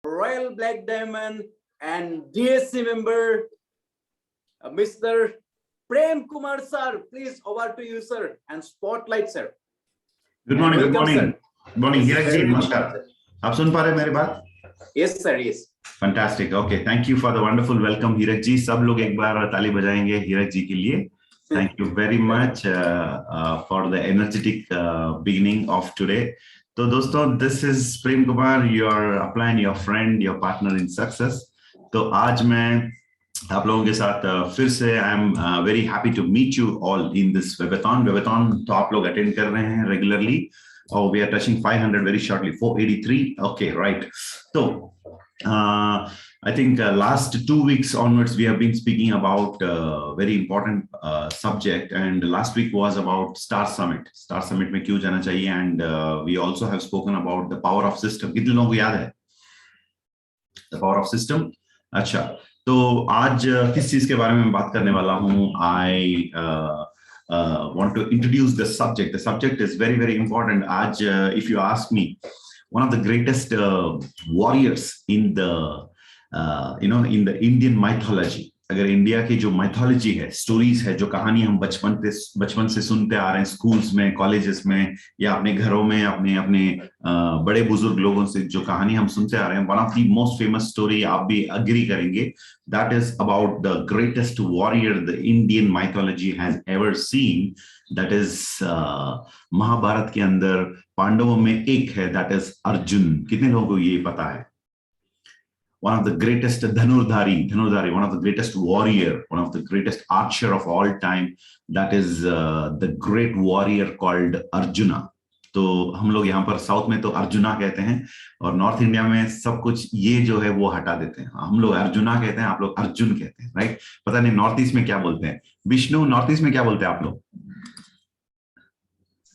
Royal Black Diamond and DSC member, Mr. Prem Kumar sir. Please, over to you, sir, and spotlight, sir. Good morning. Welcome, good morning. sir. Good morning. Yes, हीरक जी very नमस्कार. good. आप सुन पा रहे हैं मेरी बात? Yes, sir. Yes. Fantastic. Okay. Thank you for the wonderful welcome, हीरक जी. सब लोग एक बार ताली बजाएंगे हीरक जी के लिए. Thank you very much for the energetic beginning of today. तो दोस्तों, this is Prem Kumar, your upline, your friend, your partner in success. तो आज मैं आप लोगों के साथ फिर से I am very happy to meet you all in this webathon. तो आप लोग अटेंड कर रहे हैं regularly. Oh, we are touching 500 very shortly. 483. Okay, right. So, I think last 2 weeks onwards, we have been speaking about very important subject. And last week was about Star Summit. Star Summit में क्यों जाना चाहिए? And we also have spoken about the power of system. कितने लोगों को याद है? The power of system. अच्छा. तो आज किस चीज के बारे में बात करने वाला हूँ? I want to introduce the subject. The subject is very, very important. Aj, if you ask me, one of the greatest warriors in the, in the Indian mythology. अगर इंडिया की जो माइथोलॉजी है, स्टोरीज है, जो कहानी हम बचपन से सुनते आ रहे हैं, स्कूल्स में, कॉलेजेस में, या अपने घरों में, अपने बड़े बुजुर्ग लोगों से जो कहानी हम सुनते आ रहे हैं, one of the most famous story, आप भी अग्री करेंगे, that is about the greatest warrior the Indian mythology has ever seen. That is Mahabharat के अंदर पांडवों में एक है, दैट इज अर्जुन. कितने लोगों को ये पता है? One of the greatest Dhanurdhari, one of the greatest warrior, one of the greatest archer of all time. That is the great warrior called Arjuna. तो हम लोग यहाँ पर साउथ में तो अर्जुना कहते हैं, और नॉर्थ इंडिया में सब कुछ ये जो है वो हटा देते हैं. हम लोग अर्जुना कहते हैं, आप लोग अर्जुन कहते हैं, राइट? पता नहीं नॉर्थ ईस्ट में क्या बोलते हैं. विष्णु, नॉर्थ ईस्ट में क्या बोलते हैं आप लोग?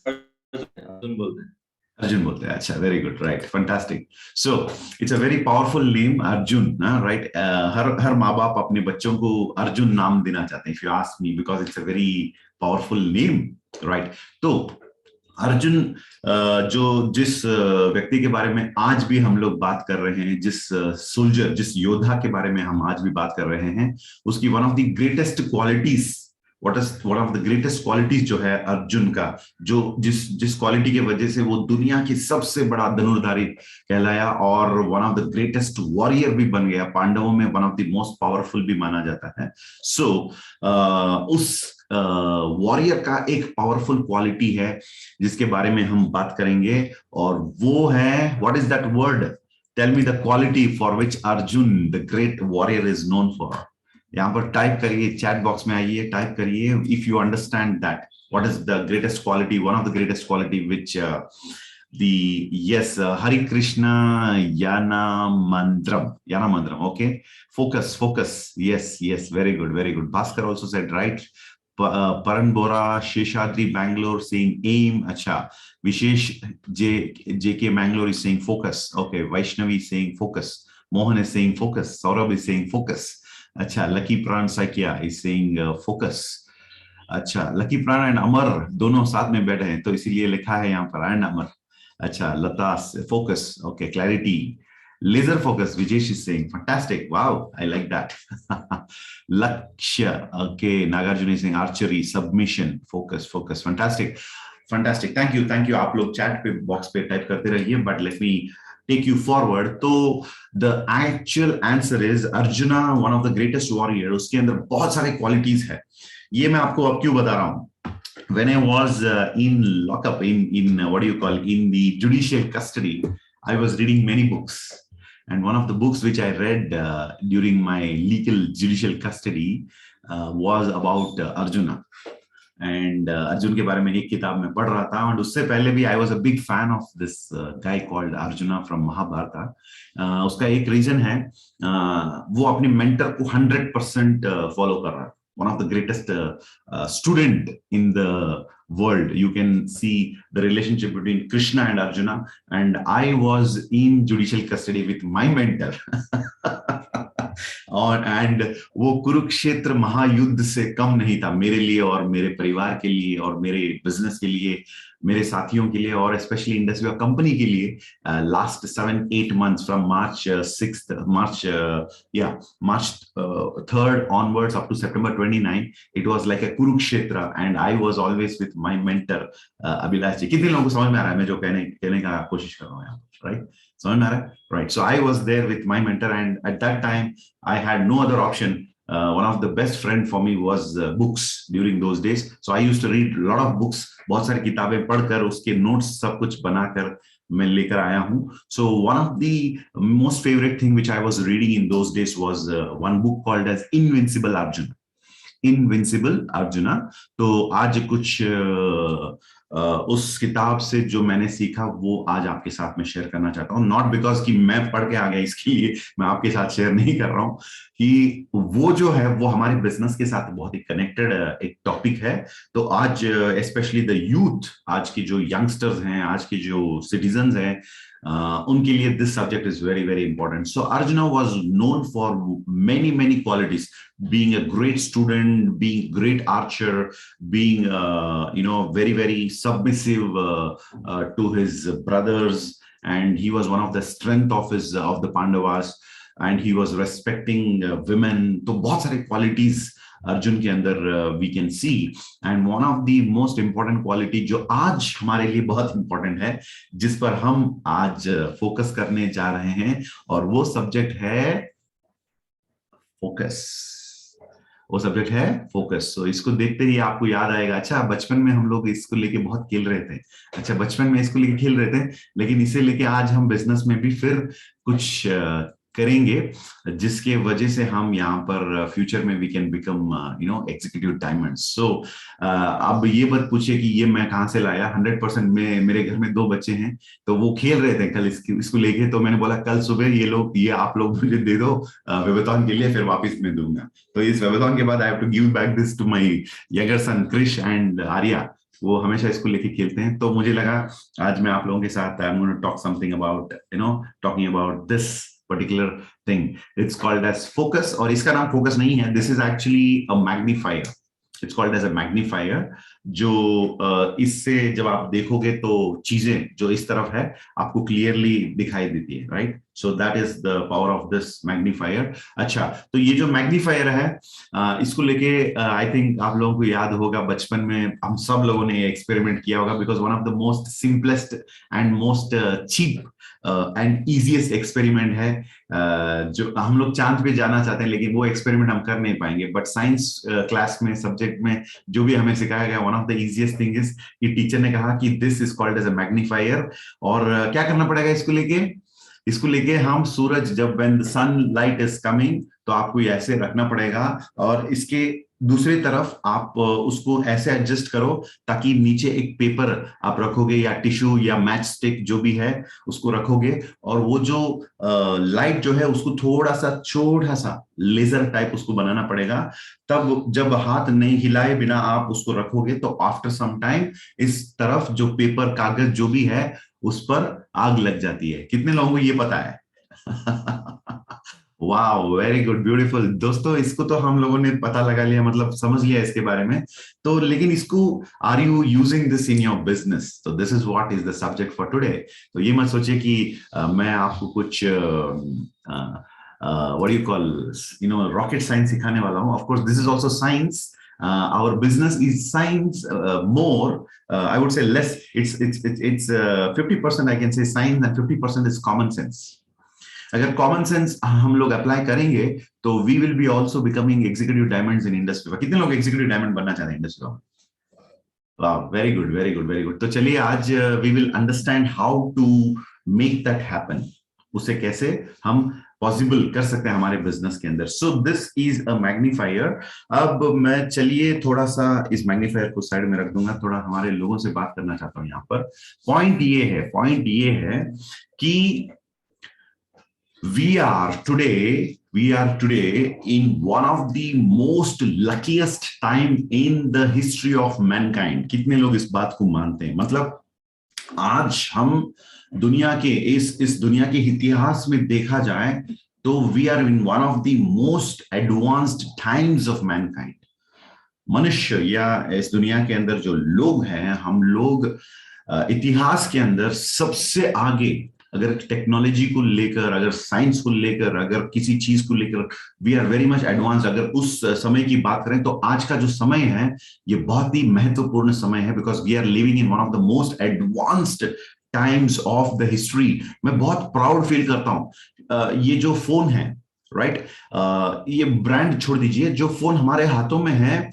अर्जुन बोलते हैं. अर्जुन बोलते हैं. अच्छा, very good, right, fantastic. So it's a very powerful name, Arjun, right? हर माँ बाप अपने बच्चों को अर्जुन नाम देना चाहते हैं, if you ask me, because it's a very powerful name, right? तो अर्जुन जिस व्यक्ति के बारे में आज भी हम लोग बात कर रहे हैं, जिस सोल्जर, जिस योद्धा के बारे में हम आज भी बात कर रहे हैं, उसकी one of the greatest qualities, What is one of the greatest qualities जो है अर्जुन का, जो जिस क्वालिटी के वजह से वो दुनिया की सबसे बड़ा धनुर्धारी कहलाया और one of the greatest warrior भी बन गया, पांडवों में one of the most powerful भी माना जाता है. सो उस वॉरियर का एक पावरफुल क्वालिटी है जिसके बारे में हम बात करेंगे, और वो है, what is that word? Tell me the quality for which Arjun the great warrior is known for. यहाँ पर टाइप करिए, चैट बॉक्स में आइए, टाइप करिए, if you understand that, what is the greatest quality, one of the greatest quality which Hare Krishna याना मंत्रम. Okay, focus. yes, very good. Bhaskar also said right. Paran Bora, Sheshadri Bangalore saying aim. Acha, Vishesh JK Bangalore is saying focus. Okay, Vaishnavi is saying focus. Mohan is saying focus. Saurabh is saying focus. अच्छा, Lucky Pran Sakya is saying focus. अच्छा, Lucky Pran and Amar दोनों साथ में बैठे हैं, तो इसीलिए लिखा है यहाँ पर and Amar. अच्छा, Lata focus. Okay, clarity. Laser focus. Vijesh is saying fantastic. Wow, I like that. Lakshya. Okay, Nagarjuna is saying archery, submission, focus. Fantastic. Thank you. आप लोग चैट पे बॉक्स पे टाइप करते रहिए, but let me take you forward. तो the actual answer is Arjuna, one of the greatest warrior. उसके अंदर बहुत सारे qualities है. ये मैं आपको अब क्यों बता रहा हूँ? When I was in lockup, in what do you call, in the judicial custody, I was reading many books. And one of the books which I read during my legal judicial custody was about Arjuna. And Arjun के बारे में एक किताब में पढ़ रहा था, और उससे पहले भी I was a big fan of this guy called Arjuna from Mahabharat. उसका एक रीजन है, वो अपने मेंटर को 100% फॉलो कर रहा है. One of the greatest student in the world. You can see the relationship between Krishna and Arjuna, and I was in judicial custody with my mentor. and वो कुरुक्षेत्र महायुद्ध से कम नहीं था मेरे लिए और मेरे परिवार के लिए और मेरे बिजनेस के लिए. मेरे साथियों के लिए और स्पेशली इंडस्ट्री और कंपनी के लिए last 7-8 months from March 6th March 3rd onwards up to September 29, it was like a Kurukshetra, and I was always with my mentor Abhilash ji. कितने लोगों को समझ में आ रहा है मैं जो कहने का कोशिश कर रहा हूँ यहाँ पर, राइट? समझ में आ रहा है, right? So I was there with my mentor, and at that time I had no other option. One of the best friend for me was books during those days. So I used to read a lot of books. बहुत सारी किताबें पढ़कर उसके notes सब कुछ बनाकर मैं लेकर आया हूँ. So one of the most favorite thing which I was reading in those days was one book called as Invincible Arjuna. Invincible Arjuna. तो आज कुछ उस किताब से जो मैंने सीखा वो आज आपके साथ में शेयर करना चाहता हूँ. नॉट बिकॉज कि मैं पढ़ के आ गया इसके लिए मैं आपके साथ शेयर नहीं कर रहा हूँ, कि वो जो है वो हमारे बिजनेस के साथ बहुत ही कनेक्टेड एक टॉपिक है. तो आज स्पेशली द यूथ, आज की जो यंगस्टर्स हैं, आज की जो सिटीजन्स हैं, उनके लिए this subject is very very important. So arjuna was known for many qualities, being a great student, being great archer, being very very submissive to his brothers, and he was one of the strength of the Pandavas, and he was respecting women. तो बहुत सारे qualities Arjun के अंदर we can see. And one of the most important quality जो आज हमारे लिए बहुत इंपॉर्टेंट है, जिस पर हम आज फोकस करने जा रहे हैं, और वो सब्जेक्ट है फोकस. वो सब्जेक्ट है फोकस. तो इसको देखते ही आपको याद आएगा, अच्छा बचपन में हम लोग इसको लेके बहुत खेल रहे थे. अच्छा बचपन में इसको लेके खेल रहे थे, लेकिन इसे लेके आज हम बिजनेस में भी फिर कुछ करेंगे, जिसके वजह से हम यहाँ पर फ्यूचर में we can become executive diamond. So अब ये मत पूछिए कि ये मैं कहाँ से लाया. 100% में मेरे घर में 2 बच्चे हैं, तो वो खेल रहे थे कल इसको लेके. तो मैंने बोला कल सुबह ये आप लोग मुझे दे दो वेबथॉन के लिए, फिर वापस मैं दूंगा. तो इस वेबथॉन के बाद I have to give back this to my younger son Krish and Arya. वो हमेशा इसको लेके खेलते हैं. तो मुझे लगा आज मैं आप लोगों के साथ I am going to talk something about talking about this particular thing. It's called as focus, और इसका नाम focus नहीं है. This is actually a magnifier. It's called as a magnifier. जो इससे जब आप देखोगे तो चीजें जो इस तरफ है आपको क्लियरली दिखाई देती है, right? So that is the power of this magnifier. अच्छा, तो ये जो मैग्नीफायर है इसको लेके आई थिंक आप लोगों को याद होगा, बचपन में हम सब लोगों ने एक्सपेरिमेंट किया होगा, because one of the most simplest and most cheap and easiest experiment है. जो हम लोग चांद पे जाना चाहते हैं, लेकिन वो एक्सपेरिमेंट हम कर नहीं पाएंगे. बट साइंस क्लास में सब्जेक्ट में जो भी हमें सिखाया गया, one of the easiest thing is कि टीचर ने कहा कि this is called as a magnifier. और क्या करना पड़ेगा इसको लेके हम सूरज, जब when the sunlight is coming, तो आपको ऐसे रखना पड़ेगा, और इसके दूसरी तरफ आप उसको ऐसे एडजस्ट करो ताकि नीचे एक पेपर आप रखोगे या टिश्यू या मैच स्टिक जो भी है उसको रखोगे, और वो जो लाइट जो है उसको थोड़ा सा लेजर टाइप उसको बनाना पड़ेगा. तब जब हाथ नहीं हिलाए बिना आप उसको रखोगे तो आफ्टर सम टाइम इस तरफ जो पेपर कागज जो भी है उस पर आग लग जाती है. कितने लोगों को ये पता है? Wow, very good, beautiful. दोस्तों इसको तो हम लोगों ने पता लगा लिया, मतलब समझ लिया इसके बारे में. तो लेकिन इसको are you using this in your business? तो this is what is the subject for today. तो ये मत सोचिए कि मैं आपको कुछ what do you call rocket science सिखाने वाला हूँ. Of course this is also science. Our business is science, more I would say less. It's 50% I can say science and 50% is common sense. अगर कॉमन सेंस हम लोग apply करेंगे तो we will be also becoming executive diamonds in industry. कितने लोग executive diamond बनना चाहते हैं इंडस्ट्री में? वाह, very good, very good, very good. तो चलिए आज we will understand how to make that happen. उसे कैसे हम पॉसिबल कर सकते हैं हमारे बिजनेस के अंदर. सो दिस इज अ मैग्नीफायर. अब मैं चलिए थोड़ा सा इस मैग्नीफायर को साइड में रख दूंगा, थोड़ा हमारे लोगों से बात करना चाहता हूं. यहाँ पर पॉइंट ये है कि we are today in one of the most luckiest time in the history of mankind. कितने लोग इस बात को मानते हैं? मतलब आज हम दुनिया के इस दुनिया के इतिहास में देखा जाए तो we are in one of the most advanced times of mankind. मनुष्य या इस दुनिया के अंदर जो लोग हैं, हम लोग इतिहास के अंदर सबसे आगे, अगर टेक्नोलॉजी को लेकर, अगर साइंस को लेकर, अगर किसी चीज को लेकर we are very much advance. अगर उस समय की बात करें तो आज का जो समय है ये बहुत ही महत्वपूर्ण समय है, because we are living in one of the most advanced times of the history. मैं बहुत प्राउड फील करता हूं। ये जो फोन है, राइट, ये ब्रांड छोड़ दीजिए, जो फोन हमारे हाथों में है,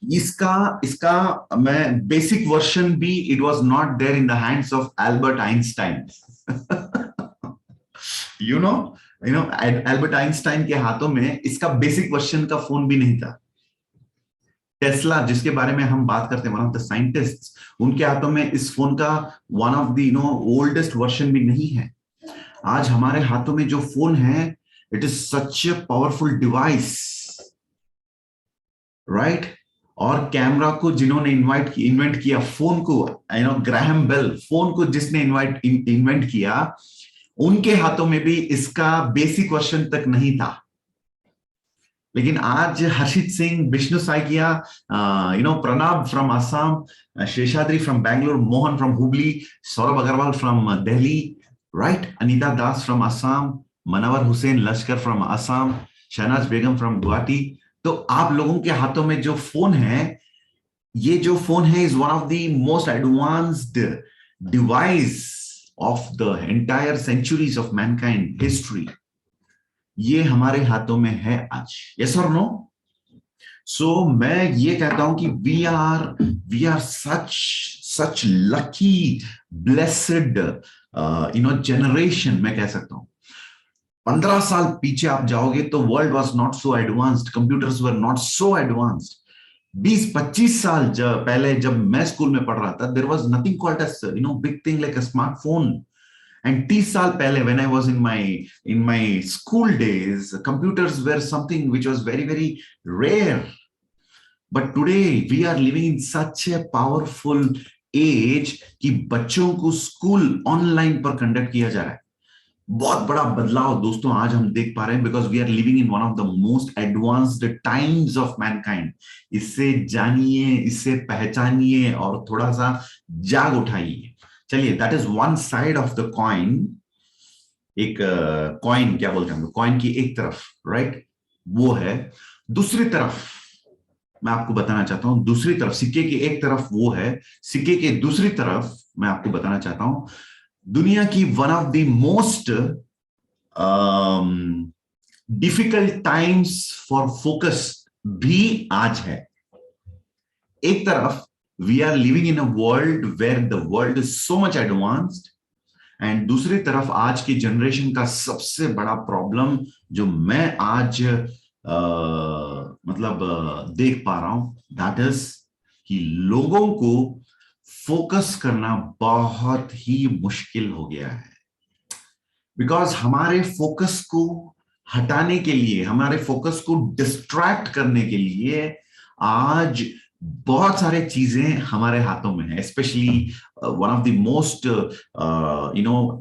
इसका इसका मैं बेसिक वर्जन भी, it was not there in the hands of Albert Einstein. You know Albert Einstein के हाथों में इसका बेसिक वर्जन का फोन भी नहीं था। टेस्ला, जिसके बारे में हम बात करते हैं, वन ऑफ द साइंटिस्ट्स, उनके हाथों में इस फोन का one of the oldest version भी नहीं है। आज हमारे हाथों में जो फोन है, it is such a powerful device, right. और कैमरा को जिन्होंने इन्वेंट किया, फोन को, ग्राहम बेल, फोन को जिसने इन्वेंट किया, उनके हाथों में भी इसका बेसिक वर्जन तक नहीं था। लेकिन आज Harshit Singh, Vishnu Saikia, Pranab from Assam, Sheshadri from Bangalore, Mohan from Hubli, Saurabh Agarwal from Delhi, right, Anita Das from Assam, Manwar Hussain Laskar from Assam, Shahnaz Begum from Guwahati. तो आप लोगों के हाथों में जो फोन है, ये जो फोन है is one of the most advanced device of the entire centuries of mankind history. ये हमारे हाथों में है आज, यस और नो? सो मैं ये कहता हूं कि we are such lucky, blessed generation, मैं कह सकता हूं। 15 साल पीछे आप जाओगे तो world was not so advanced, computers were not so advanced. 20-25 साल पहले जब मैं स्कूल में पढ़ रहा था, there was nothing called as big thing like a smartphone. And 30 साल पहले, when I was in my school days, computers were something which was very very rare. But today we are living in such a powerful age कि बच्चों को school online पर conduct किया जा रहा है। बहुत बड़ा बदलाव दोस्तों आज हम देख पा रहे हैं, because we are living in one of the most advanced times of mankind. इससे जानिए, इससे पहचानिए और थोड़ा सा जाग उठाइए। चलिए, that is one side of the coin. एक कॉइन क्या बोलते हैं, कॉइन की एक तरफ, राइट, वो है। दूसरी तरफ मैं आपको बताना चाहता हूं, दूसरी तरफ, सिक्के की एक तरफ वो है, सिक्के के दूसरी तरफ मैं आपको बताना चाहता हूं, दुनिया की one of the most difficult times for focus भी आज है। एक तरफ we are living in a world where the world is so much advanced, and दूसरी तरफ आज की जनरेशन का सबसे बड़ा प्रॉब्लम जो मैं आज देख पा रहा हूं, दैट इज कि लोगों को फोकस करना बहुत ही मुश्किल हो गया है। बिकॉज हमारे फोकस को हटाने के लिए, हमारे फोकस को डिस्ट्रैक्ट करने के लिए आज बहुत सारे चीजें हमारे हाथों में है। Specially one of the most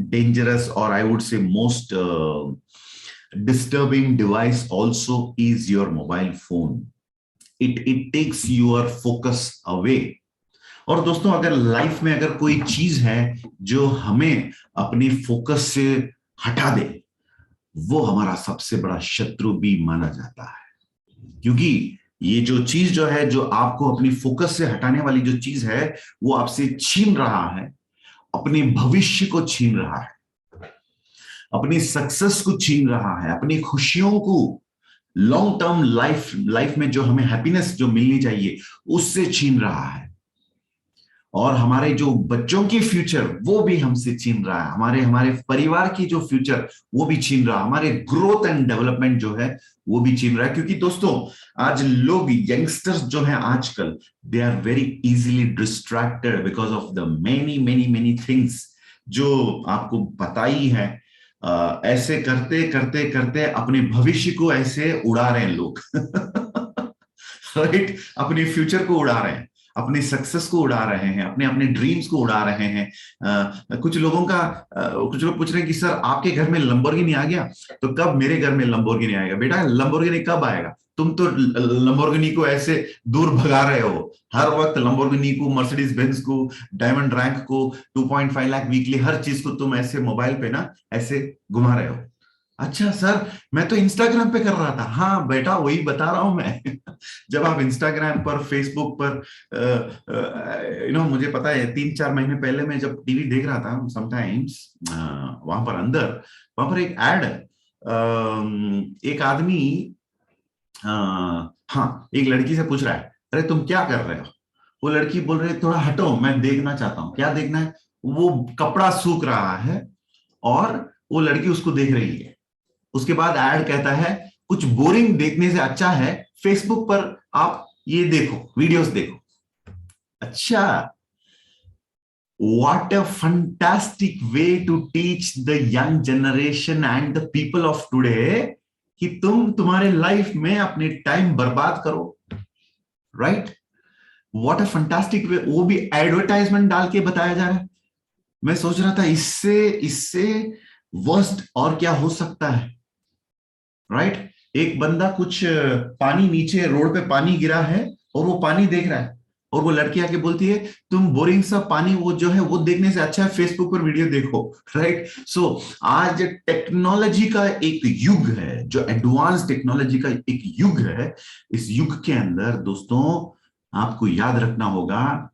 dangerous, और I would say most disturbing device also is your mobile phone. It takes your focus away. और दोस्तों, अगर लाइफ में अगर कोई चीज है जो हमें अपनी फोकस से हटा दे, वो हमारा सबसे बड़ा शत्रु भी माना जाता है। क्योंकि ये जो चीज जो है, जो आपको अपनी फोकस से हटाने वाली जो चीज है, वो आपसे छीन रहा है, अपने भविष्य को छीन रहा है, अपनी सक्सेस को छीन रहा है, अपनी खुशियों को, लॉन्ग टर्म लाइफ में जो हमें हैप्पीनेस जो मिलनी चाहिए उससे छीन रहा है। और हमारे जो बच्चों की फ्यूचर वो भी हमसे छीन रहा है, हमारे परिवार की जो फ्यूचर वो भी छीन रहा है, हमारे ग्रोथ एंड डेवलपमेंट जो है वो भी छीन रहा है। क्योंकि दोस्तों, आज लोग, यंगस्टर्स जो हैं आजकल, they are very easily distracted because of the many many many things जो आपको पता ही है। ऐसे करते करते करते अपने भविष्य को ऐसे उड़ा रहे हैं लोग राइट, अपने फ्यूचर को उड़ा रहे हैं, अपनी सक्सेस को उड़ा रहे हैं, अपने अपने ड्रीम्स को उड़ा रहे हैं। कुछ लोग पूछ रहे हैं कि सर आपके घर में लंबोर्गिनी आ गया, तो कब मेरे घर में लंबोर्गिनी आएगा? बेटा, लंबोर्गिनी कब आएगा? तुम तो लंबोर्गिनी को ऐसे दूर भगा रहे हो, हर वक्त लंबोर्गिनी को, मर्सिडीज बेंज को, डायमंड रैंक को, 2.5 लाख वीकली, हर चीज को तुम ऐसे मोबाइल पे ना ऐसे घुमा रहे हो। अच्छा सर, मैं तो इंस्टाग्राम पे कर रहा था। हाँ बेटा, वही बता रहा हूं मैं। जब आप इंस्टाग्राम पर, फेसबुक पर, मुझे पता है 3-4 महीने पहले मैं जब टीवी देख रहा था समटाइम्स, वहां पर एक एड, एक आदमी, हाँ, एक लड़की से पूछ रहा है, अरे तुम क्या कर रहे हो? वो लड़की बोल रही है, थोड़ा हटो, मैं देखना चाहता हूँ। क्या देखना है? वो कपड़ा सूख रहा है और वो लड़की उसको देख रही है। उसके बाद ऐड कहता है, कुछ बोरिंग देखने से अच्छा है फेसबुक पर आप ये देखो, वीडियोस देखो। अच्छा, what a fantastic way to teach the young generation and the people of today कि तुम तुम्हारे लाइफ में अपने टाइम बर्बाद करो, राइट? व्हाट अ फंटास्टिक वे, वो भी एडवर्टाइजमेंट डाल के बताया जा रहा है। मैं सोच रहा था इससे वर्स्ट और क्या हो सकता है, राइट? एक बंदा, कुछ पानी नीचे रोड पे पानी गिरा है और वो पानी देख रहा है, और वो लड़की आके बोलती है, तुम बोरिंग सा पानी वो जो है वो देखने से अच्छा है फेसबुक पर वीडियो देखो, राइट? सो आज टेक्नोलॉजी का एक युग है, जो एडवांस टेक्नोलॉजी का एक युग है। इस युग के अंदर दोस्तों आपको याद रखना होगा,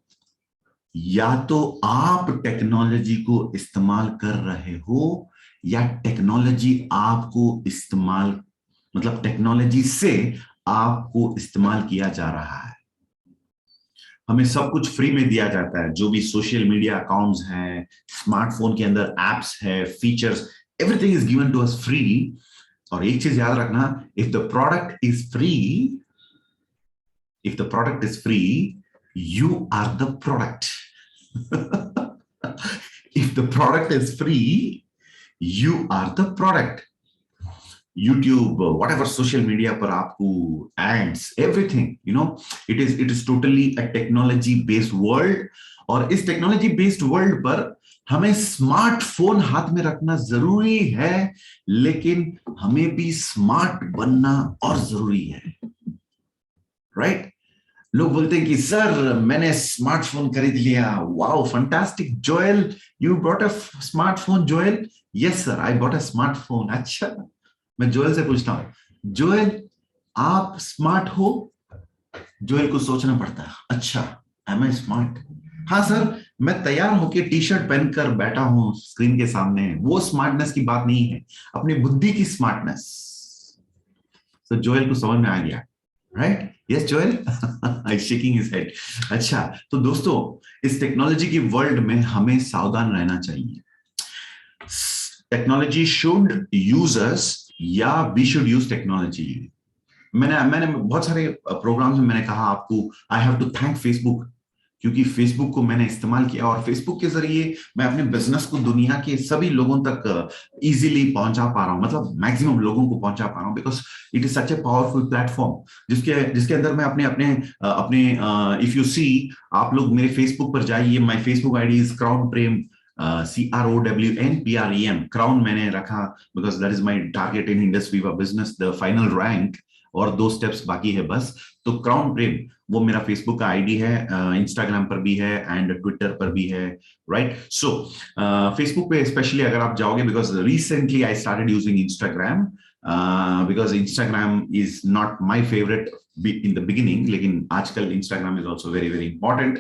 या तो आप टेक्नोलॉजी को इस्तेमाल कर रहे हो, या टेक्नोलॉजी आपको इस्तेमाल, मतलब टेक्नोलॉजी से आपको इस्तेमाल किया जा रहा है। हमें सब कुछ फ्री में दिया जाता है, जो भी सोशल मीडिया अकाउंट्स हैं, स्मार्टफोन के अंदर एप्स है, features, everything is given to us free. और एक चीज याद रखना, if the product is free, you are the product. If the product is free, you are the product. YouTube, whatever social media पर आपको ads, everything, it is totally a technology based world. और इस technology based world पर हमें smartphone हाथ में रखना जरूरी है, लेकिन हमें भी स्मार्ट बनना और जरूरी है, राइट? लोग बोलते हैं कि सर मैंने स्मार्टफोन खरीद लिया, wow fantastic, Joel you bought a smartphone, Joel? Yes sir, I bought a smartphone. अच्छा, मैं जोएल से पूछता हूँ, जोएल आप स्मार्ट हो? जोएल को सोचना पड़ता है, अच्छा एम आई स्मार्ट? हाँ सर, मैं तैयार होके टी शर्ट पहनकर बैठा हूं स्क्रीन के सामने, वो स्मार्टनेस की बात नहीं है, अपनी बुद्धि की स्मार्टनेस। तो जोएल को समझ में आ गया, राइट? यस जोएल, आई शेकिंग हिज हेड। अच्छा, तो दोस्तों इस टेक्नोलॉजी की वर्ल्ड में हमें सावधान रहना चाहिए। टेक्नोलॉजी शुड यूज अस, या वी शुड यूज टेक्नोलॉजी। मैंने बहुत सारे प्रोग्राम्स में मैंने कहा आपको, I have to thank Facebook, क्योंकि फेसबुक को मैंने इस्तेमाल किया और फेसबुक के जरिए मैं अपने बिजनेस को दुनिया के सभी लोगों तक इजीली पहुंचा पा रहा हूं, मतलब मैक्सिमम लोगों को पहुंचा पा रहा हूं, because it is such a powerful platform जिसके अंदर मैं अपने इफ यू सी, आप लोग मेरे फेसबुक पर जाइए, my Facebook ID is crown Prem, CROWNPREM, crown मैंने रखा because that is my target in industry व बिजनेस, द फाइनल रैंक, और 2 स्टेप्स बाकी है बस। तो क्राउन प्रेम वो मेरा फेसबुक का आईडी है, इंस्टाग्राम पर भी है एंड ट्विटर पर भी है, राइट? सो फेसबुक पे स्पेशली अगर आप जाओगे, because recently I started using Instagram, because Instagram is not my favourite in the beginning, लेकिन आजकल Instagram is also very very important,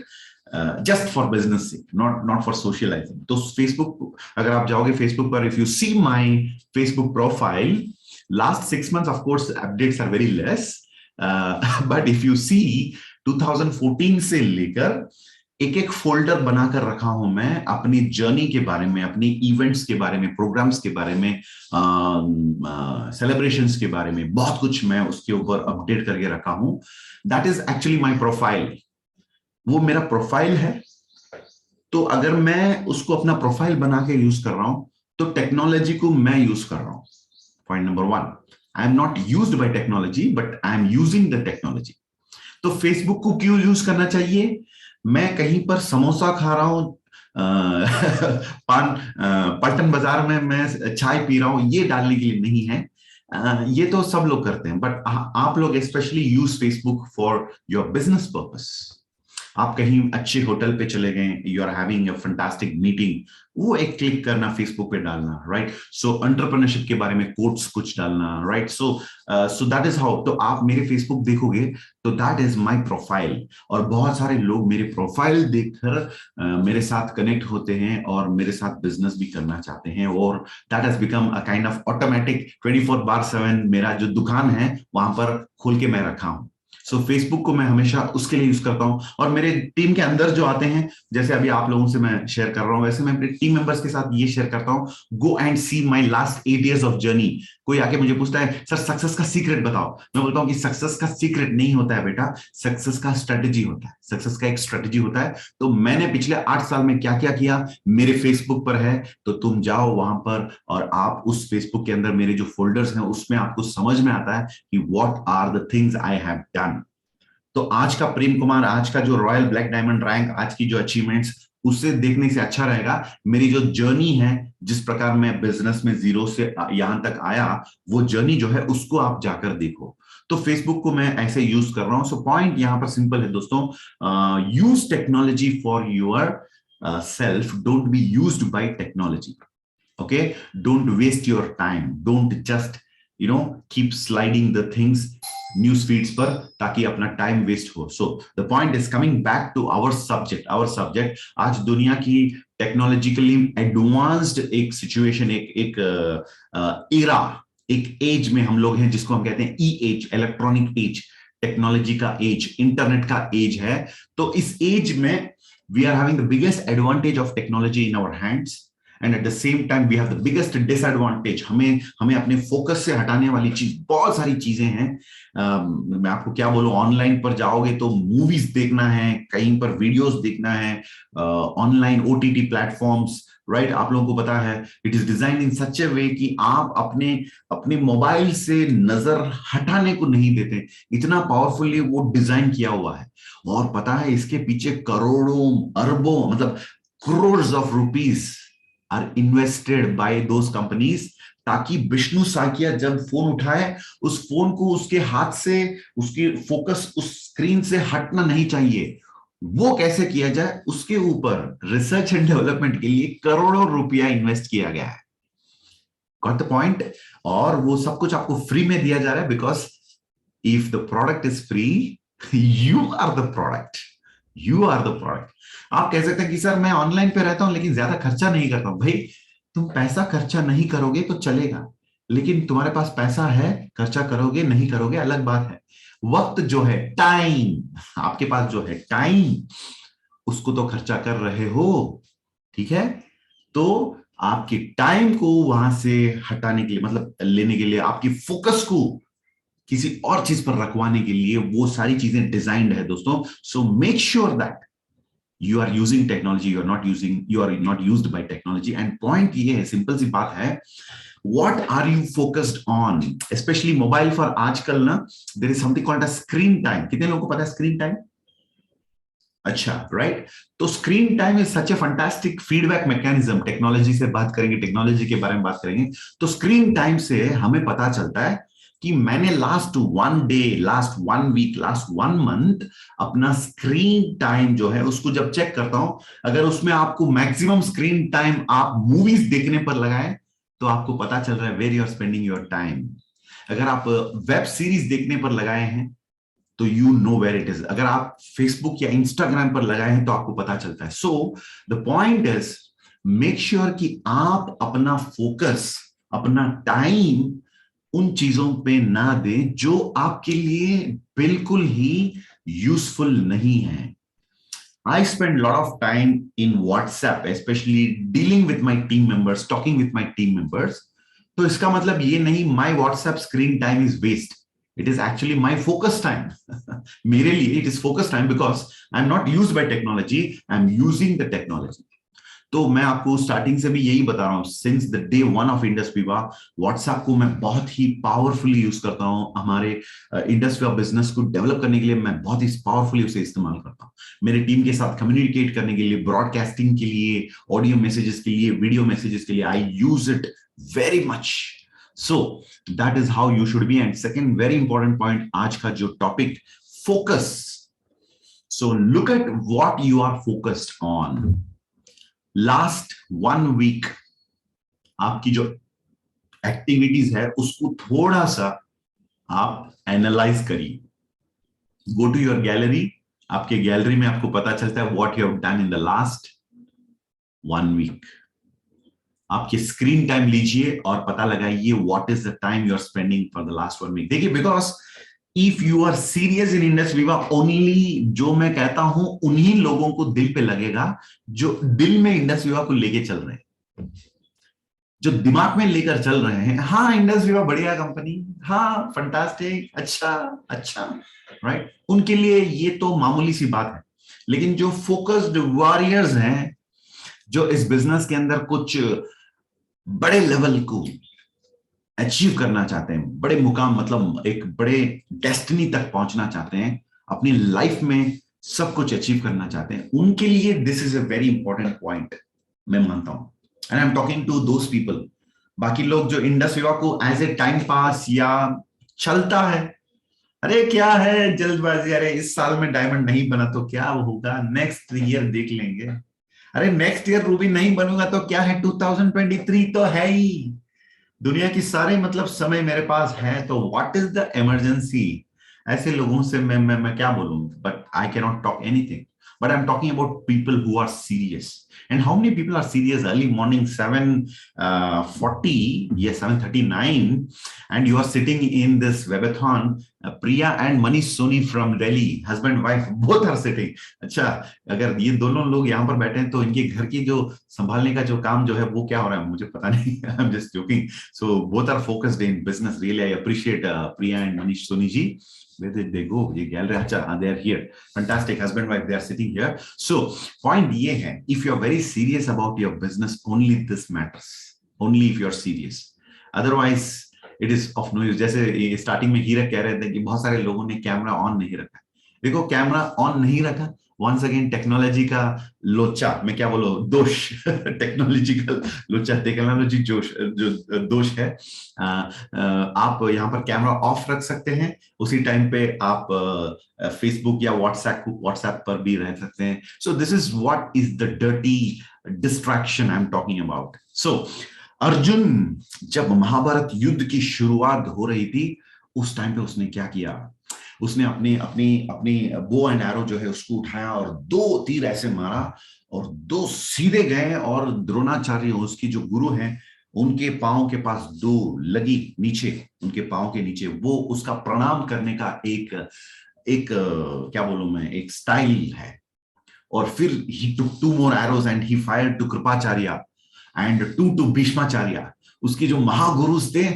just for business, not for socialising. तो Facebook अगर आप जाओगे, फेसबुक पर if you see my Facebook profile, last 6 months of course updates are very less, but if you see 2014 से लेकर एक एक folder बनाकर रखा हूं मैं अपनी जर्नी के बारे में, अपनी इवेंट्स के बारे में, प्रोग्राम्स के बारे में, सेलिब्रेशंस के बारे में, बहुत कुछ मैं उसके ऊपर अपडेट करके रखा हूं। That is actually my profile, वो मेरा प्रोफाइल है। तो अगर मैं उसको अपना प्रोफाइल बना के यूज कर रहा हूं, तो टेक्नोलॉजी को मैं यूज कर रहा हूं। Point number 1, I am not used by technology, but I am using the technology. तो फेसबुक को क्यों यूज करना चाहिए? मैं कहीं पर समोसा खा रहा हूं, पलटन बाजार में मैं चाय पी रहा हूं, ये डालने के लिए नहीं है। ये तो सब लोग करते हैं, बट आप लोग specially use Facebook for your business purpose. आप कहीं अच्छे होटल पे चले गए, you are having a fantastic meeting, वो एक क्लिक करना, फेसबुक पे डालना, राइट। सो एंटरप्रेन्योरशिप के बारे में कोट्स कुछ डालना, right. So so that is how. तो आप मेरे फेसबुक देखोगे तो दैट इज माय प्रोफाइल, और बहुत सारे लोग मेरे प्रोफाइल देखकर मेरे साथ कनेक्ट होते हैं और मेरे साथ बिजनेस भी करना चाहते हैं, और that has become a kind of automatic 24/7 मेरा जो दुकान है वहां पर खोल के मैं रखा हूं। सो फेसबुक को मैं हमेशा उसके लिए यूज करता हूं, और मेरे टीम के अंदर जो आते हैं, जैसे अभी आप लोगों से मैं शेयर कर रहा हूं, वैसे मैं अपने टीम मेंबर्स के साथ ये शेयर करता हूं, go and see my last 8 years of journey. कोई आके मुझे पूछता है सर सक्सेस का सीक्रेट बताओ, मैं बोलता हूं कि सक्सेस का सीक्रेट नहीं होता है बेटा, सक्सेस का स्ट्रेटेजी होता है, सक्सेस का एक स्ट्रेटेजी होता है। तो मैंने पिछले 8 साल में क्या क्या किया मेरे फेसबुक पर है, तो तुम जाओ वहां पर और आप उस फेसबुक के अंदर मेरे जो फोल्डर्स हैं उसमें आपको समझ में आता है कि what are the things I have done. तो आज का प्रेम कुमार, आज का जो रॉयल ब्लैक डायमंड रैंक, आज की जो अचीवमेंट्स, उससे देखने से अच्छा रहेगा मेरी जो जर्नी है, जिस प्रकार मैं बिजनेस में जीरो से यहां तक आया, वो जर्नी जो है उसको आप जाकर देखो। तो फेसबुक को मैं ऐसे यूज कर रहा हूं। सो पॉइंट यहां पर सिंपल है दोस्तों, use technology for your self, don't be used by technology. Okay, don't waste your time, don't just keep sliding the things news feeds पर ताकि अपना टाइम वेस्ट हो। So the point is coming back to our subject. आज दुनिया की technologically advanced एक situation, एक era, एक एज में हम लोग हैं, जिसको हम कहते हैं e age, electronic age, technology का एज, इंटरनेट का एज है। तो इस एज में we are having the biggest advantage of technology in our hands, and at the same time we have the biggest disadvantage. हमें अपने फोकस से हटाने वाली चीज, बहुत सारी चीजें हैं। मैं आपको क्या बोलूं, ऑनलाइन पर जाओगे तो मूवीज देखना है, कहीं पर वीडियोस देखना है, ऑनलाइन ओटीटी प्लेटफॉर्म्स, राइट। आप लोगों को पता है it is designed in such ए वे कि आप अपने मोबाइल से नजर हटाने को नहीं देते, इतना पावरफुली वो डिजाइन किया हुआ है। और पता है इसके पीछे करोड़ों अरबों, मतलब crores of rupees are invested by those companies, ताकि विष्णु साकिया जब फोन उठाए, उस फोन को उसके हाथ से, उसकी फोकस उस स्क्रीन से हटना नहीं चाहिए। वो कैसे किया जाए, उसके ऊपर रिसर्च एंड डेवलपमेंट के लिए करोड़ों रुपया इन्वेस्ट किया गया है। Got the point. और वो सब कुछ आपको फ्री में दिया जा रहा है, because if the product is free, you are the product, you are the product. आप कह सकते हैं कि सर मैं ऑनलाइन पे रहता हूं लेकिन ज्यादा खर्चा नहीं करता हूं। भाई तुम पैसा खर्चा नहीं करोगे तो चलेगा, लेकिन तुम्हारे पास पैसा है, खर्चा करोगे नहीं करोगे अलग बात है। वक्त जो है, टाइम, आपके पास जो है टाइम, उसको तो खर्चा कर रहे हो, ठीक है। तो आपके टाइम को वहां से हटाने के लिए, मतलब लेने के लिए, आपकी फोकस को किसी और चीज पर रखवाने के लिए वो सारी चीजें डिजाइंड है दोस्तों। So make sure that you are using technology, you are not used by technology। and point ये है, सिंपल सी बात है, what are you focused on, especially mobile for आजकल ना, there is something called a screen time। कितने लोगों को पता है स्क्रीन टाइम? अच्छा, राइट। तो screen time is such A fantastic feedback mechanism. Technology से बात करेंगे, टेक्नोलॉजी के बारे में बात करेंगे, तो स्क्रीन टाइम से हमें पता चलता है कि मैंने last 1 day, last 1 week, last 1 month अपना स्क्रीन टाइम जो है उसको जब चेक करता हूं, अगर उसमें आपको मैक्सिमम स्क्रीन टाइम आप मूवीज देखने पर लगाए, तो आपको पता चल रहा है where you are spending your time. अगर आप वेब सीरीज देखने पर लगाए हैं तो you know where it is. अगर आप फेसबुक या इंस्टाग्राम पर लगाए हैं तो आपको पता चलता है। सो the point is, make sure कि आप अपना फोकस, अपना टाइम उन चीजों पे ना दें जो आपके लिए बिल्कुल ही यूजफुल नहीं है। I spend a lot of time in WhatsApp, especially dealing with my team members, talking with my team members। तो इसका मतलब ये नहीं my WhatsApp screen time is waste। It is actually my focus time। मेरे लिए it is focus time because I'm not used by technology, I'm using the technology। तो मैं आपको स्टार्टिंग से भी यही बता रहा हूं, since the day 1 of Indus विवा, व्हाट्सएप को मैं बहुत ही पावरफुली यूज करता हूं। हमारे इंडस विवा बिजनेस को डेवलप करने के लिए मैं बहुत ही पावरफुली उसे इस्तेमाल करता हूं, मेरे टीम के साथ कम्युनिकेट करने के लिए, ब्रॉडकास्टिंग के लिए, ऑडियो मैसेजेस के लिए, वीडियो मैसेजेस के लिए। I use it very much. So that is how you should be. And second very important point, आज का जो topic, focus. So look at what you are focused on. Last 1 week आपकी जो activities है उसको थोड़ा सा आप एनालाइज करिए. Go to your gallery. आपके गैलरी में आपको पता चलता है what you have done in the last 1 week. आपके स्क्रीन टाइम लीजिए और पता लगाइए what is the time you are spending for the last 1 week. देखिए, because if you are serious in Indus Viva, only जो मैं कहता हूं उन्हीं लोगों को दिल पे लगेगा जो दिल में इंडस विवा को लेके चल रहे हैं, जो दिमाग में लेकर चल रहे हैं. हाँ, इंडस विवा बढ़िया कंपनी, हाँ फंटास्टिक, अच्छा अच्छा, राइट. उनके लिए ये तो मामूली सी बात है. लेकिन जो फोकस्ड वॉरियर्स हैं, जो इस बिजनेस के अंदर कुछ बड़े लेवल को अचीव करना चाहते हैं, बड़े मुकाम, मतलब एक बड़े डेस्टिनी तक पहुंचना चाहते हैं, अपनी लाइफ में सब कुछ अचीव करना चाहते हैं, उनके लिए this is a very important point, मैं मानता हूं. And I am talking to those people. बाकी लोग जो इंडस विवा को एज ए टाइम पास या चलता है, अरे क्या है जल्दबाजी, अरे इस साल में डायमंड नहीं बना तो क्या होगा, नेक्स्ट ईयर देख लेंगे, अरे नेक्स्ट ईयर रूबी नहीं बनूंगा तो क्या है, 2023 तो है ही, दुनिया की सारे मतलब समय मेरे पास है, तो व्हाट इज द इमरजेंसी. ऐसे लोगों से मैं क्या बोलूं, but I can not talk anything. But I'm talking about people who are serious. And how many people are serious? Early morning, 7:40, yes, 7:39, and you are sitting in this webathon. Priya and Manish Soni from Delhi, husband wife, both are sitting. अच्छा, अगर ये दोनों लोग यहाँ पर बैठे हैं तो इनके घर की जो संभालने का जो काम जो है वो क्या हो रहा है मुझे पता नहीं. I'm just joking. So both are focused in business. Really, I appreciate Priya and Manish Soni ji. Where did they go? ये gallery, अच्छा, they are here. Fantastic, husband wife, they are sitting here. So point ये है, if you are very serious about your business, only this matters. Only if you are serious. Otherwise, it is of no use. जैसे starting में हीरा कह रहे थे कि बहुत सारे लोगों ने कैमरा ऑन नहीं रखा. देखो, कैमरा ऑन नहीं रखा, वंस अगेन टेक्नोलॉजी का लोचा, मैं क्या बोलूं, दोष, टेक्नोलॉजिकल लोचा, टेक्नोलॉजी जो दोष है. आप यहाँ पर कैमरा ऑफ रख सकते हैं, उसी टाइम पे आप फेसबुक या व्हाट्सएप पर भी रह सकते हैं. So this is what is the dirty distraction I am talking about. So Arjun जब महाभारत युद्ध की शुरुआत हो रही थी, उस टाइम पे उसने क्या किया, उसने अपनी अपनी अपनी बो एंड एरो जो है उसको उठाया और 2 तीर ऐसे मारा और 2 सीधे गए, और द्रोणाचार्य उसकी जो गुरु हैं उनके पांव के पास 2 लगी नीचे, उनके पांव के नीचे. वो उसका प्रणाम करने का एक क्या बोलूं मैं, एक स्टाइल है. और फिर ही टुक 2 more arrows and he fired to Kripacharya and 2 to Bhishmacharya. उसके जो महागुरुस थे,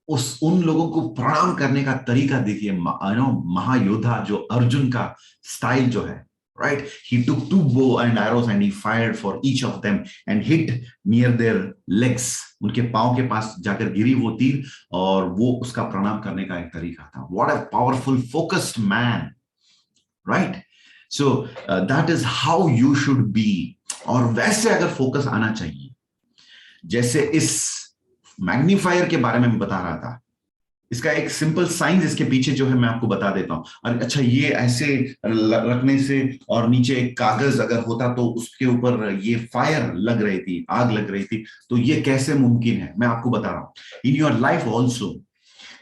उन लोगों को प्रणाम करने का तरीका देखिए. महायोद्धा जो अर्जुन का स्टाइल जो है, right? He took 2 bow and arrows and he fired for each of them and hit near their legs. उनके पांव के पास जाकर गिरी वो तीर, और वो उसका प्रणाम करने का एक तरीका था. What a powerful, focused man, right? So that is how you should be. और वैसे अगर फोकस आना चाहिए, जैसे इस मैग्नीफायर के बारे में मैं बता रहा था, इसका एक सिंपल साइंस इसके पीछे जो है मैं आपको बता देता हूं. और अच्छा, ये ऐसे रखने से, और नीचे एक कागज अगर होता तो उसके ऊपर ये फायर लग रही थी, आग लग रही थी, तो ये कैसे मुमकिन है, मैं आपको बता रहा हूं. In your life also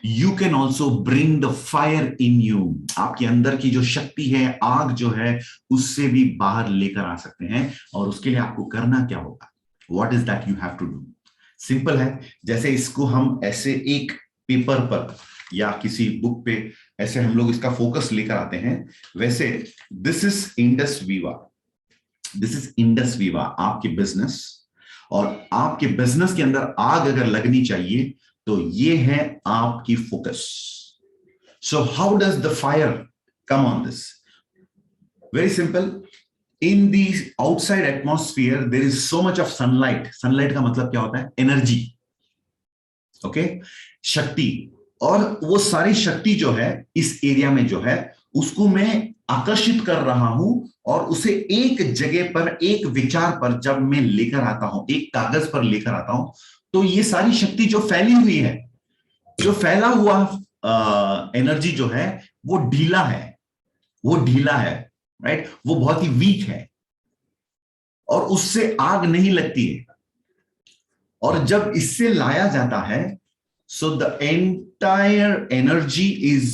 you can also bring the fire in you. आपके अंदर की जो शक्ति है, आग जो है, उससे भी बाहर लेकर आ सकते हैं. और उसके लिए आपको करना क्या होगा, what is that you have to do. Simple है. जैसे इसको हम ऐसे एक पेपर पर या किसी बुक पे ऐसे हम लोग इसका फोकस लेकर आते हैं, वैसे दिस इज इंडस विवा. दिस इज इंडस विवा, आपके बिजनेस. और आपके बिजनेस के अंदर आग अगर लगनी चाहिए तो ये है आपकी focus. So how does the fire come on this? Very simple. In the outside atmosphere, there is so much of sunlight. Sunlight का मतलब क्या होता है? एनर्जी, ओके, शक्ति. और वो सारी शक्ति जो है इस एरिया में जो है, उसको मैं आकर्षित कर रहा हूं, और उसे एक जगह पर, एक विचार पर जब मैं लेकर आता हूं, एक कागज पर लेकर आता हूं, तो ये सारी शक्ति जो फैली हुई है, जो फैला हुआ एनर्जी जो है वो ढीला है, वो ढीला है, राइट, वो बहुत ही वीक है और उससे आग नहीं लगती है। और जब इससे लाया जाता है, so the entire energy is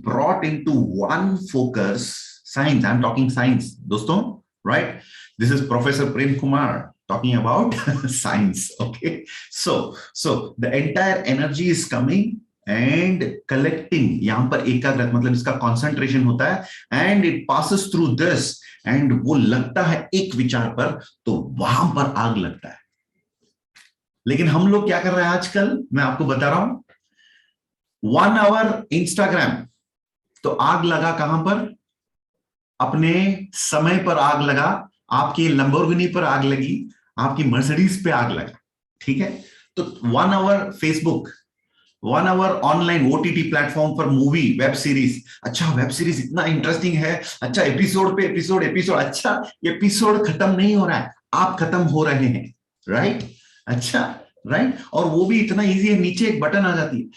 brought into one focus. Science, I'm talking science दोस्तों, right? This is Professor Prem Kumar talking about science. Okay, so the entire energy is coming and collecting, यहां पर एकाग्रत मतलब इसका concentration होता है and it passes through this and वो लगता है एक विचार पर, तो वहां पर आग लगता है। लेकिन हम लोग क्या कर रहे हैं आजकल, मैं आपको बता रहा हूं, 1 आवर इंस्टाग्राम, तो आग लगा कहां पर, अपने समय पर आग लगा, आपकी लंबोर्गिनी पर आग लगी, आपकी मर्सिडीज पे आग लगा, ठीक है। तो 1 hour Facebook, 1 hour online OTT platform पर मूवी, वेब सीरीज, अच्छा वेब सीरीज इतना इंटरेस्टिंग है, अच्छा एपिसोड पे एपिसोड एपिसोड, अच्छा एपिसोड खत्म नहीं हो रहा है, आप खत्म हो रहे हैं, राइट, अच्छा, राइट, और वो भी इतना इजी है, नीचे एक बटन आ जाती है,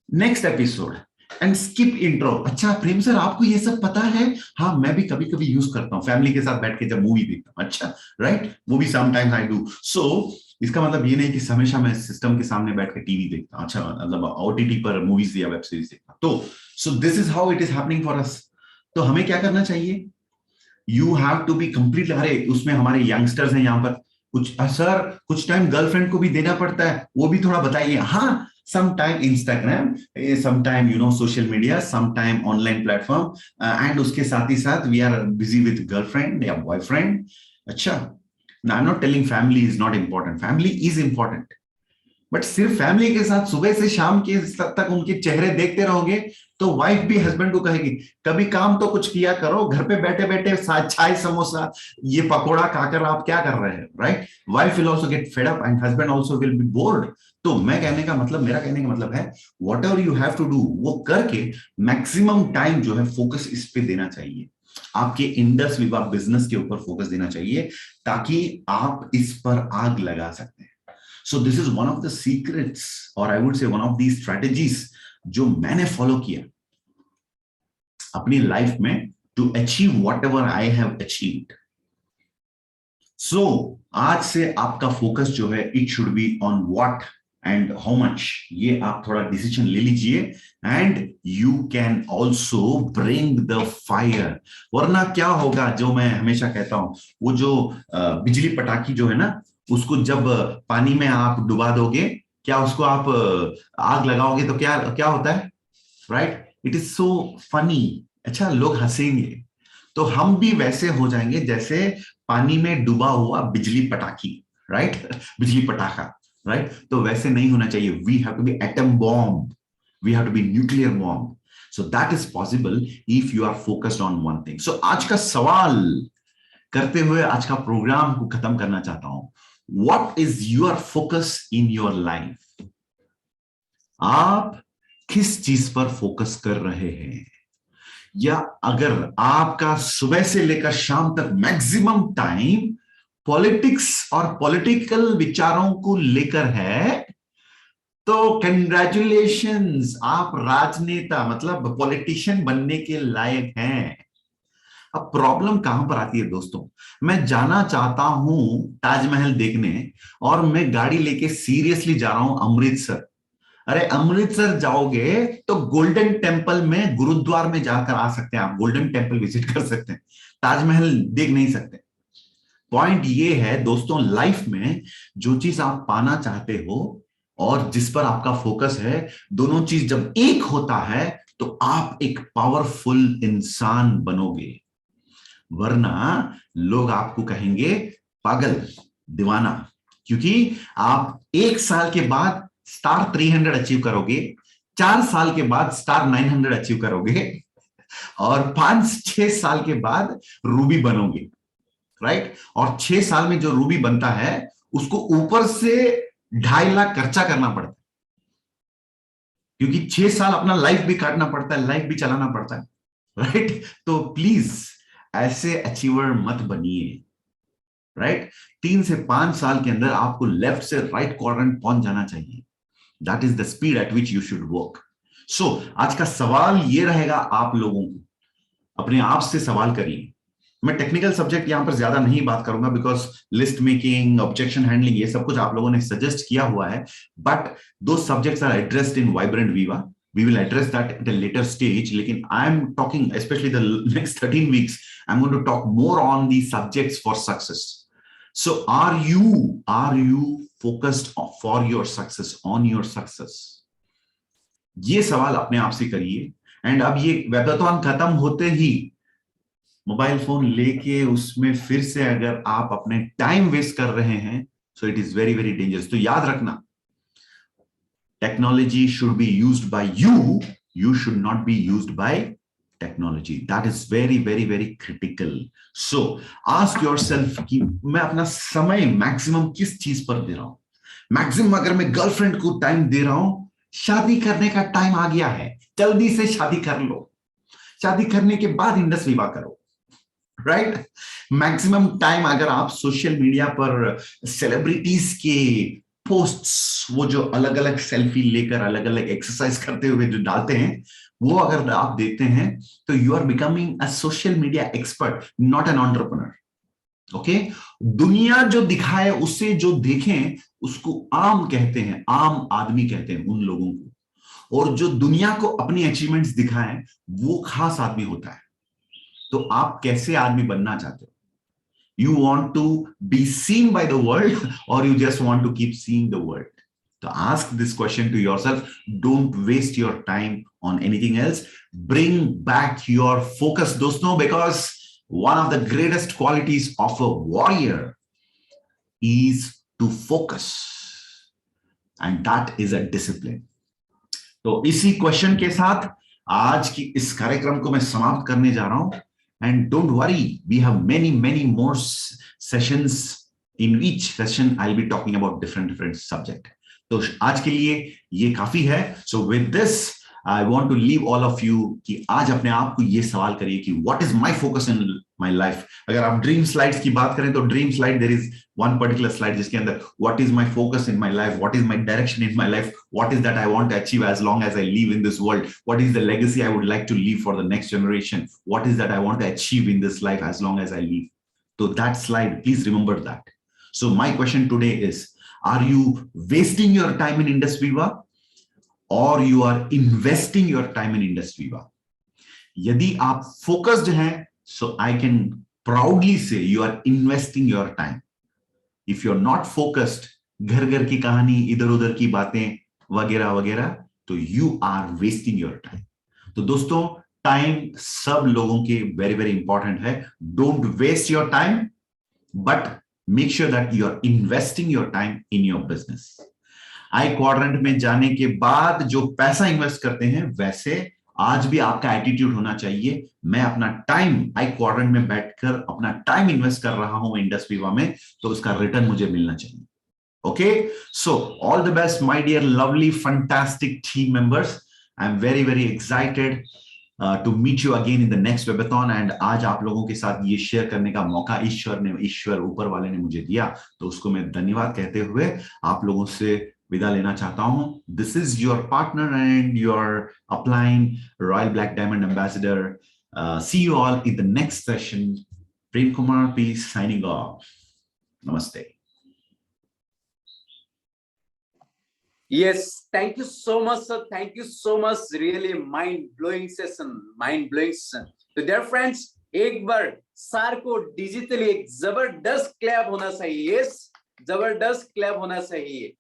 next episode and skip intro. अच्छा प्रेम सर आपको ये सब पता है? हाँ मैं भी कभी कभी यूज करता हूँ, फैमिली के साथ बैठ के जब मूवी देखता हूँ, अच्छा, राइट, वो भी समटाइम्स आई डू। सो इसका मतलब ये नहीं कि हमेशा मैं सिस्टम के सामने बैठ के टीवी देखता हूँ, अच्छा मतलब ओटीटी पर मूवीज या वेब सीरीज देखता हूँ। तो so this is how it is happening for us. तो हमें क्या करना चाहिए, you have to be complete, अरे उसमें हमारे यंगस्टर्स हैं यहाँ पर, कुछ सर कुछ टाइम गर्लफ्रेंड को भी देना पड़ता है, वो भी थोड़ा बताइए। हाँ, sometime Instagram, sometime social media, sometime online platform, and उसके साथ ही साथ we are busy with girlfriend या boyfriend। अच्छा, now I'm not telling family is not important, family is important, but सिर्फ फैमिली के साथ सुबह से शाम के तक उनके चेहरे देखते रहोगे तो वाइफ भी हस्बैंड को कहेगी कभी काम तो कुछ किया करो, घर पे बैठे बैठे चाय समोसा ये पकोड़ा खाकर आप क्या कर रहे हैं, right. Wife will also get fed up and husband also will be board. तो मैं कहने का मतलब, मेरा कहने का मतलब है whatever you have to do वो करके मैक्सिमम टाइम जो है फोकस इस पे देना चाहिए, आपके इंडस विवा बिजनेस के ऊपर फोकस देना चाहिए ताकि आप इस पर आग लगा सकते हैं। So this is one of the secrets, or I would say one of these strategies जो मैंने फॉलो किया अपनी लाइफ में to achieve whatever I have achieved. So आज से आपका फोकस जो है it should be on what and how much, ये आप थोड़ा डिसीजन ले लीजिए and you can also bring the fire। वरना क्या होगा, जो मैं हमेशा कहता हूं, वो जो बिजली पटाखी जो है ना, उसको जब पानी में आप डुबा दोगे, क्या उसको आप आग लगाओगे तो क्या क्या होता है, right, it is so funny, अच्छा लोग हंसेंगे। तो हम भी वैसे हो जाएंगे जैसे पानी में डूबा हुआ बिजली पटाखी, राइट, बिजली पटाखा, राइट। तो वैसे नहीं होना चाहिए, we have to be atom bomb, we have to be nuclear bomb. So that is possible if you are focused on one thing. So आज का सवाल करते हुए आज का प्रोग्राम को खत्म करना चाहता हूं, what is your focus in your life? आप किस चीज पर फोकस कर रहे हैं? या अगर आपका सुबह से लेकर शाम तक मैक्सिमम टाइम पॉलिटिक्स और पॉलिटिकल विचारों को लेकर है, तो कंग्रेचुलेशंस, आप राजनेता मतलब पॉलिटिशियन बनने के लायक हैं। अब प्रॉब्लम कहां पर आती है दोस्तों, मैं जाना चाहता हूं ताजमहल देखने और मैं गाड़ी लेके सीरियसली जा रहा हूं अमृतसर। अरे अमृतसर जाओगे तो गोल्डन टेम्पल में गुरुद्वार में जाकर आ सकते हैं, आप गोल्डन टेम्पल विजिट कर सकते हैं, ताजमहल देख नहीं सकते। पॉइंट ये है दोस्तों, लाइफ में जो चीज आप पाना चाहते हो और जिस पर आपका फोकस है, दोनों चीज जब एक होता है तो आप एक पावरफुल इंसान बनोगे। वरना लोग आपको कहेंगे पागल, दीवाना, क्योंकि आप 1 साल के बाद स्टार 300 अचीव करोगे, 4 साल के बाद स्टार 900 अचीव करोगे और 5-6 साल के बाद रूबी बनोगे, राइट। और 6 साल में जो रूबी बनता है उसको ऊपर से 2.5 लाख खर्चा करना पड़ता है, क्योंकि 6 साल अपना लाइफ भी काटना पड़ता है, लाइफ भी चलाना पड़ता है, राइट। तो प्लीज ऐसे अचीवर मत बनिए, राइट। 3 से 5 साल के अंदर आपको लेफ्ट से राइट क्वाड्रेंट पहुंच जाना चाहिए, That is the speed at which you should work. So आज का सवाल ये रहेगा आप लोगों को, अपने आप से सवाल करिए. मैं टेक्निकल सब्जेक्ट यहां पर ज्यादा नहीं बात करूंगा because list making, objection handling, ये सब कुछ आप लोगों ने सजेस्ट किया हुआ है. बट दो subjects are addressed in Vibrant Viva. We will address that at a later stage. लेकिन I am talking, especially the next 13 weeks, I'm going to talk more on the subjects for success. So are you focused for your success, on your success? ये सवाल अपने आप से करिए. And अब ये वेबाथॉन खत्म होते ही मोबाइल फोन लेके उसमें फिर से अगर आप अपने टाइम वेस्ट कर रहे हैं, so it is very very dangerous. तो याद रखना, technology should be used by you. You should not be used by technology. That is very very very critical. So ask yourself कि मैं अपना समय मैक्सिमम किस चीज पर दे रहा हूं. मैक्सिमम अगर मैं गर्लफ्रेंड को टाइम दे रहा हूं, शादी करने का टाइम आ गया है, जल्दी से शादी कर लो. शादी करने के बाद इंडस विवाह करो, राइट? मैक्सिमम टाइम अगर आप सोशल मीडिया पर सेलिब्रिटीज के पोस्ट्स, वो जो अलग अलग सेल्फी लेकर अलग अलग एक्सरसाइज करते हुए जो डालते हैं, वो अगर आप देखते हैं तो you are becoming a social media expert, not an entrepreneur. Okay? दुनिया जो दिखाए उससे जो देखें उसको आम कहते हैं, आम आदमी कहते हैं उन लोगों को. और जो दुनिया को अपनी अचीवमेंट्स दिखाएं वो खास आदमी होता है. तो आप कैसे आदमी बनना चाहते हो? You want to be seen by the world or you just want to keep seeing the world? So ask this question to yourself. Don't waste your time on anything else. Bring back your focus, doston, because one of the greatest qualities of a warrior is to focus, and that is a discipline. तो इसी question के साथ आज की इस कार्यक्रम को मैं समाप्त करने जा रहा हूं. And don't worry, we have many more sessions. In each session, I'll be talking about different subject. तो आज के लिए ये काफी है. So with this, I want to leave all of you कि आज अपने आप को ये सवाल करिए कि what is my focus in my life? अगर आप ड्रीम स्लाइड्स की बात करें तो dream slide, there is one particular slide जिसके अंदर what is my focus in my life, what is my direction in my life, what is that I want to achieve as long as I live in this world, what is the legacy I would like to leave for the next generation, what is that I want to achieve in this life as long as I live. So that slide, please remember that. So my question today is, are you wasting your time in Indus Viva or you are investing your time in Indus Viva? यदि आप focused हैं, so I can proudly say you are investing your time. If you're not focused, घर की कहानी, इधर उधर की बातें वगैरह वगैरह, तो you are wasting your time. तो दोस्तों, टाइम सब लोगों के very very important है. Don't waste your time, but make sure that you are investing your time in your business. I quadrant में जाने के बाद जो पैसा इन्वेस्ट करते हैं, वैसे आज भी आपका एटीट्यूड होना चाहिए. मैं अपना टाइम आई क्वाड्रेंट में बैठकर अपना टाइम इन्वेस्ट कर रहा हूं इंडस विवा में, तो उसका रिटर्न मुझे मिलना चाहिए. Okay? So all the best my dear lovely fantastic team members. I am very very excited to meet you again in the next webathon. And आज आप लोगों के साथ ये शेयर करने का मौका ईश्वर ऊपर वाले ने मुझे दिया, तो उसको मैं धन्यवाद कहते हुए आप लोगों से विदा लेना चाहता हूं. This is your partner and your upline royal black diamond ambassador. See you all in the next session. Prem Kumar P signing off. नमस्ते. Yes, thank you so much, sir. Thank you so much. Really mind-blowing session. Mind-blowing session. So dear friends, एक बार sir को digitally एक जबरदस्त clap होना चाहिए. Yes, जबरदस्त clap होना चाहिए.